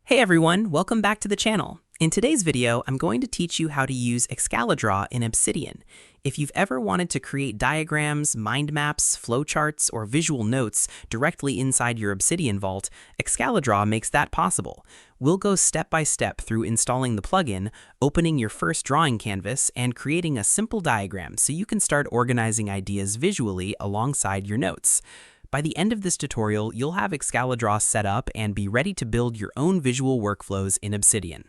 Hey everyone, welcome back to the channel. In today's video, I'm going to teach you how to use Excalidraw in Obsidian. If you've ever wanted to create diagrams, mind maps, flowcharts, or visual notes directly inside your Obsidian vault, Excalidraw makes that possible. We'll go step by step through installing the plugin, opening your first drawing canvas, and creating a simple diagram so you can start organizing ideas visually alongside your notes. By the end of this tutorial, you'll have Excalidraw set up and be ready to build your own visual workflows in Obsidian.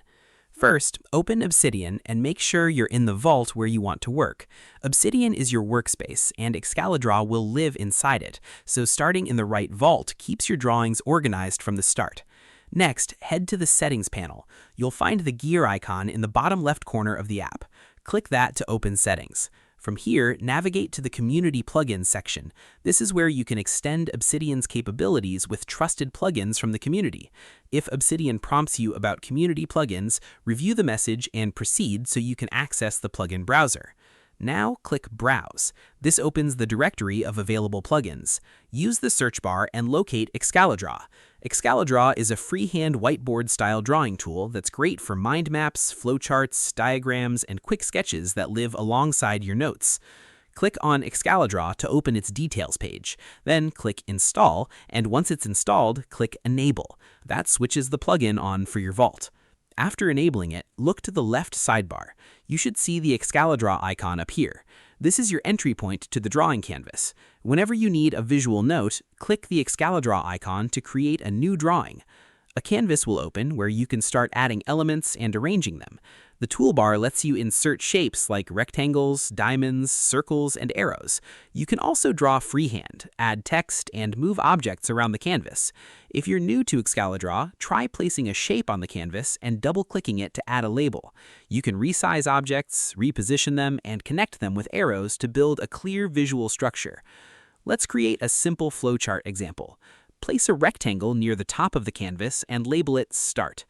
First, open Obsidian and make sure you're in the vault where you want to work. Obsidian is your workspace, and Excalidraw will live inside it, so starting in the right vault keeps your drawings organized from the start. Next, head to the Settings panel. You'll find the gear icon in the bottom left corner of the app. Click that to open Settings. From here, navigate to the Community Plugins section. This is where you can extend Obsidian's capabilities with trusted plugins from the community. If Obsidian prompts you about community plugins, review the message and proceed so you can access the plugin browser. Now click Browse. This opens the directory of available plugins. Use the search bar and locate Excalidraw. Excalidraw is a freehand whiteboard-style drawing tool that's great for mind maps, flowcharts, diagrams, and quick sketches that live alongside your notes. Click on Excalidraw to open its details page. Then click Install, and once it's installed, click Enable. That switches the plugin on for your vault. After enabling it, look to the left sidebar. You should see the Excalidraw icon up here. This is your entry point to the drawing canvas. Whenever you need a visual note, click the Excalidraw icon to create a new drawing. A canvas will open where you can start adding elements and arranging them. The toolbar lets you insert shapes like rectangles, diamonds, circles, and arrows. You can also draw freehand, add text, and move objects around the canvas. If you're new to Excalidraw, try placing a shape on the canvas and double-clicking it to add a label. You can resize objects, reposition them, and connect them with arrows to build a clear visual structure. Let's create a simple flowchart example. Place a rectangle near the top of the canvas and label it Start.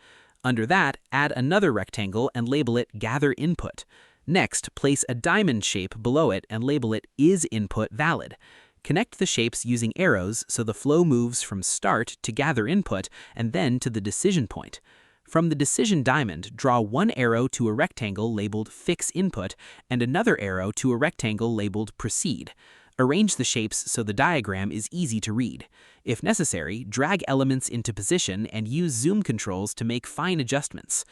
Under that, add another rectangle and label it Gather Input. Next, place a diamond shape below it and label it Is Input Valid. Connect the shapes using arrows so the flow moves from Start to Gather Input and then to the decision point. From the decision diamond, draw one arrow to a rectangle labeled Fix Input and another arrow to a rectangle labeled Proceed. Arrange the shapes so the diagram is easy to read. If necessary, drag elements into position and use zoom controls to make fine adjustments.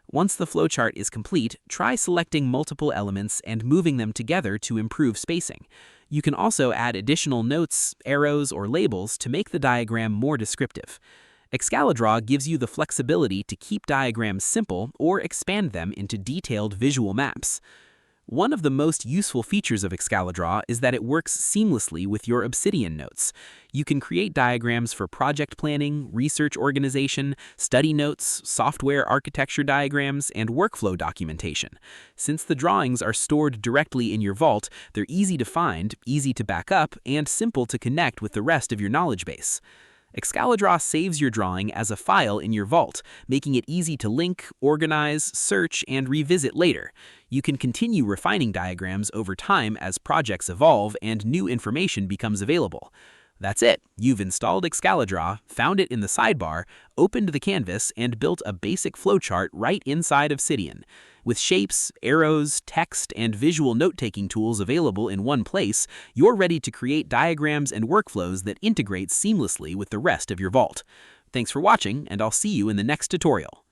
Once the flowchart is complete, try selecting multiple elements and moving them together to improve spacing. You can also add additional notes, arrows, or labels to make the diagram more descriptive. Excalidraw gives you the flexibility to keep diagrams simple or expand them into detailed visual maps. One of the most useful features of Excalidraw is that it works seamlessly with your Obsidian notes. You can create diagrams for project planning, research organization, study notes, software architecture diagrams, and workflow documentation. Since the drawings are stored directly in your vault, they're easy to find, easy to back up, and simple to connect with the rest of your knowledge base. Excalidraw saves your drawing as a file in your vault, making it easy to link, organize, search, and revisit later. You can continue refining diagrams over time as projects evolve and new information becomes available. That's it. You've installed Excalidraw, found it in the sidebar, opened the canvas, and built a basic flowchart right inside Obsidian. With shapes, arrows, text, and visual note-taking tools available in one place, you're ready to create diagrams and workflows that integrate seamlessly with the rest of your vault. Thanks for watching, and I'll see you in the next tutorial.